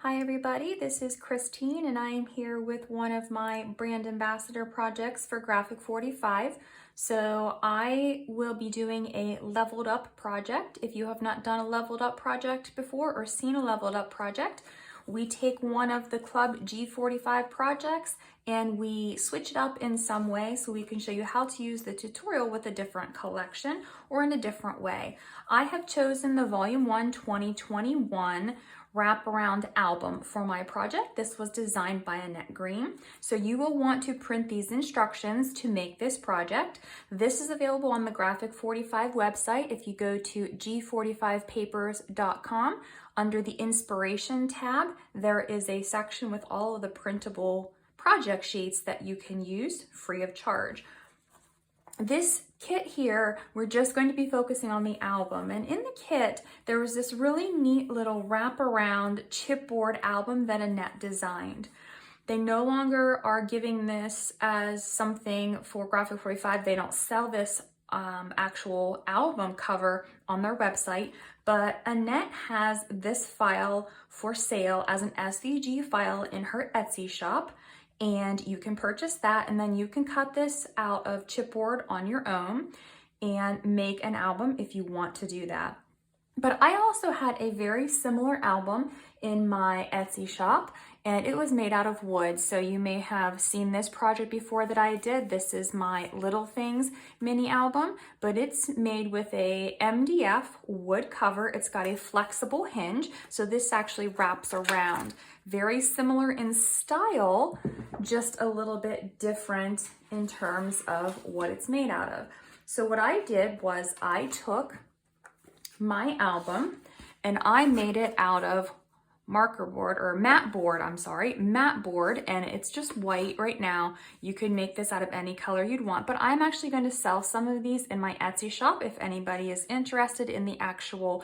Hi everybody, this is Christine and I am here with one of my brand ambassador projects for Graphic 45. So I will be doing a leveled up project. If you have not done a leveled up project before or seen a leveled up project, we take one of the Club G45 projects and we switch it up in some way so we can show you how to use the tutorial with a different collection or in a different way. I have chosen the Volume 1 2021 wraparound album for my project. This was designed by Annette Green. So you will want to print these instructions to make this project. This is available on the Graphic 45 website. If you go to g45papers.com, under the inspiration tab, there is a section with all of the printable project sheets that you can use free of charge. This kit here, we're just going to be focusing on the album. And in the kit, there was this really neat little wraparound chipboard album that Annette designed. They no longer are giving this as something for Graphic 45. They don't sell this actual album cover on their website, but Annette has this file for sale as an SVG file in her Etsy shop. And you can purchase that, and then you can cut this out of chipboard on your own and make an album if you want to do that. But I also had a very similar album in my Etsy shop, and it was made out of wood. So you may have seen this project before that I did. This is my Little Things mini album, but it's made with a MDF wood cover. It's got a flexible hinge, so this actually wraps around. Very similar in style, just a little bit different in terms of what it's made out of. So what I did was I took my album and I made it out of marker board or matte board, matte board, and it's just white right now. You could make this out of any color you'd want, but I'm actually going to sell some of these in my Etsy shop if anybody is interested in the actual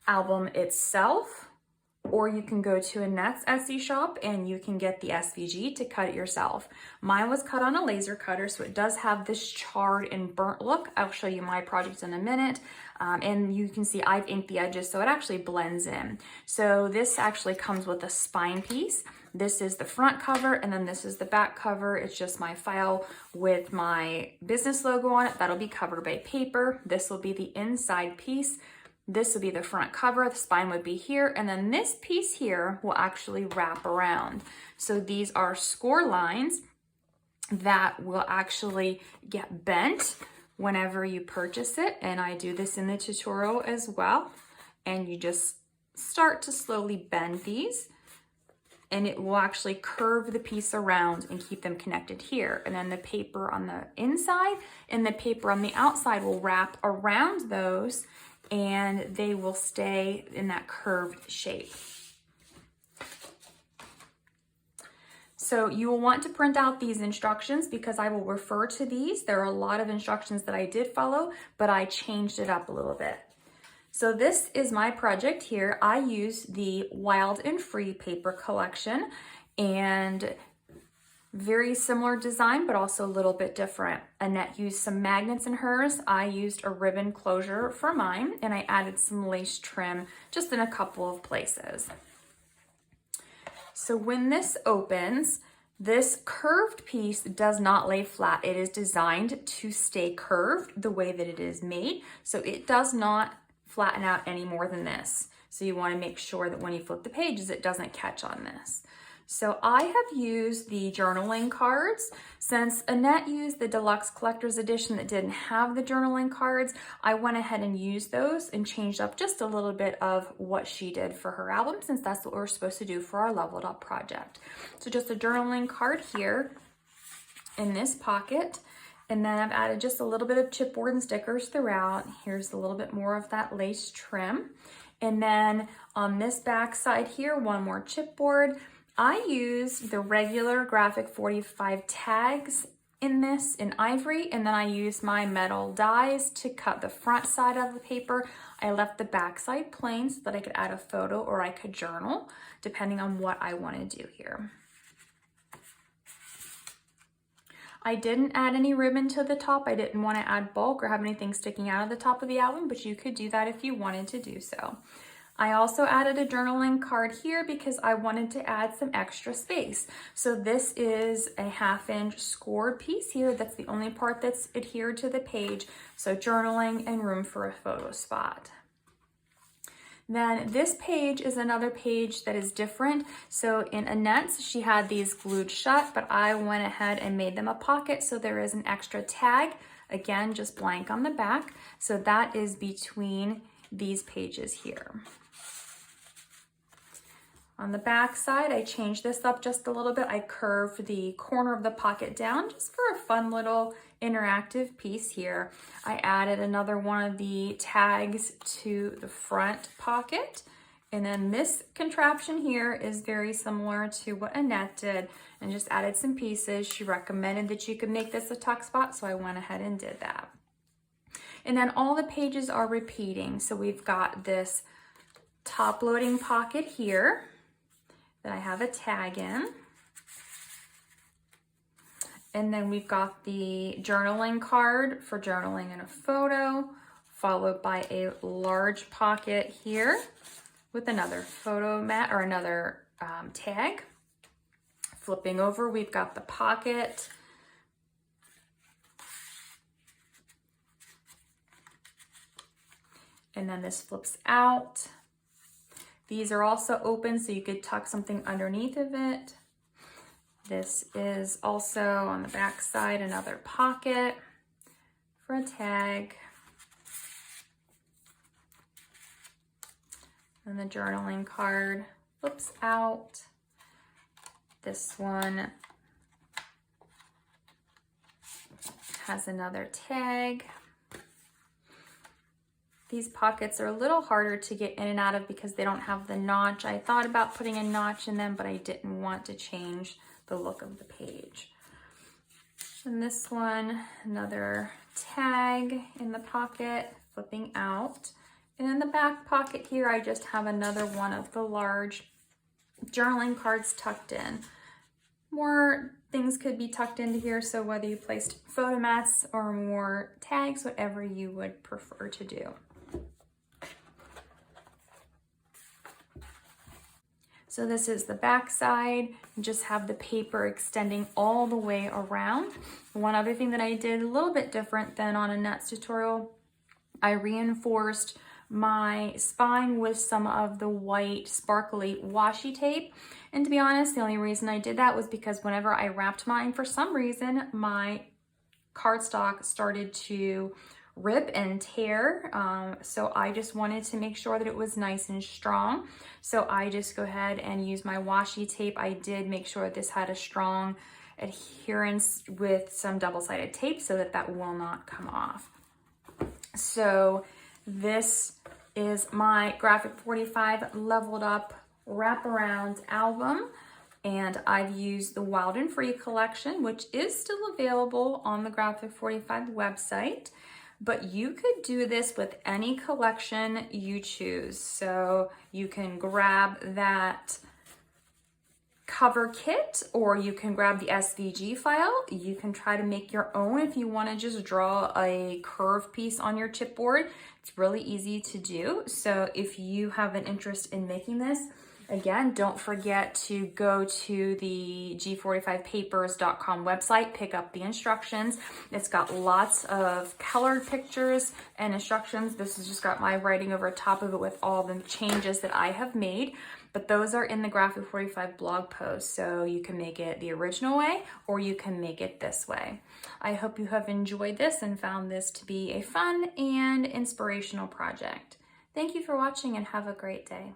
album itself. Or you can go to Annette's Etsy shop and you can get the SVG to cut it yourself. Mine was cut on a laser cutter, so it does have this charred and burnt look. I'll show you my project in a minute. And you can see I've inked the edges, so it actually blends in. So this actually comes with a spine piece. This is the front cover, and then this is the back cover. It's just my file with my business logo on it. That'll be covered by paper. This will be the inside piece. This would be the front cover, the spine would be here, and then this piece here will actually wrap around. So these are score lines that will actually get bent whenever you purchase it, and I do this in the tutorial as well. And you just start to slowly bend these, and it will actually curve the piece around and keep them connected here. And then the paper on the inside and the paper on the outside will wrap around those, and they will stay in that curved shape. So you will want to print out these instructions because I will refer to these. There are a lot of instructions that I did follow, but I changed it up a little bit. So this is my project here. I use the Wild and Free paper collection, and very similar design, but also a little bit different. Annette used some magnets in hers. I used a ribbon closure for mine, and I added some lace trim just in a couple of places. So when this opens, this curved piece does not lay flat. It is designed to stay curved the way that it is made. So it does not flatten out any more than this. So you want to make sure that when you flip the pages, it doesn't catch on this. So I have used the journaling cards. Since Annette used the Deluxe Collector's Edition that didn't have the journaling cards, I went ahead and used those and changed up just a little bit of what she did for her album, since that's what we're supposed to do for our leveled up project. So just a journaling card here in this pocket. And then I've added just a little bit of chipboard and stickers throughout. Here's a little bit more of that lace trim. And then on this back side here, one more chipboard. I used the regular Graphic 45 tags in this in ivory, and then I used my metal dies to cut the front side of the paper. I left the back side plain so that I could add a photo or I could journal, depending on what I want to do here. I didn't add any ribbon to the top. I didn't want to add bulk or have anything sticking out of the top of the album, but you could do that if you wanted to do so. I also added a journaling card here because I wanted to add some extra space. So this is a 1/2-inch scored piece here. That's the only part that's adhered to the page. So journaling and room for a photo spot. Then this page is another page that is different. So in Annette's, she had these glued shut, but I went ahead and made them a pocket. So there is an extra tag, again, just blank on the back. So that is between these pages here. On the back side, I changed this up just a little bit. I curved the corner of the pocket down just for a fun little interactive piece here. I added another one of the tags to the front pocket. And then this contraption here is very similar to what Annette did and just added some pieces. She recommended that you could make this a tuck spot, so I went ahead and did that. And then all the pages are repeating. So we've got this top loading pocket here that I have a tag in. And then we've got the journaling card for journaling in a photo, followed by a large pocket here with another photo mat or another tag. Flipping over, we've got the pocket. And then this flips out. These are also open, so you could tuck something underneath of it. This is also on the back side, another pocket for a tag. And the journaling card flips out. This one has another tag. These pockets are a little harder to get in and out of because they don't have the notch. I thought about putting a notch in them, but I didn't want to change the look of the page. And this one, another tag in the pocket, flipping out. And in the back pocket here, I just have another one of the large journaling cards tucked in. More things could be tucked into here, so whether you placed photo mats or more tags, whatever you would prefer to do. So this is the back side. You just have the paper extending all the way around. One other thing that I did a little bit different than on Annette's tutorial, I reinforced my spine with some of the white sparkly washi tape. And to be honest, the only reason I did that was because whenever I wrapped mine, for some reason, my cardstock started to rip and tear. So I just wanted to make sure that it was nice and strong. So I just go ahead and use my washi tape. I did make sure that this had a strong adherence with some double-sided tape so that that will not come off. So this is my Graphic 45 Leveled Up Wraparound album. And I've used the Wild and Free collection, which is still available on the Graphic 45 website. But you could do this with any collection you choose. So you can grab that cover kit, or you can grab the SVG file. You can try to make your own if you want to just draw a curved piece on your chipboard. It's really easy to do. So if you have an interest in making this, again, don't forget to go to the g45papers.com website, pick up the instructions. It's got lots of colored pictures and instructions. This has just got my writing over top of it with all the changes that I have made. But those are in the Graphic 45 blog post, so you can make it the original way or you can make it this way. I hope you have enjoyed this and found this to be a fun and inspirational project. Thank you for watching and have a great day.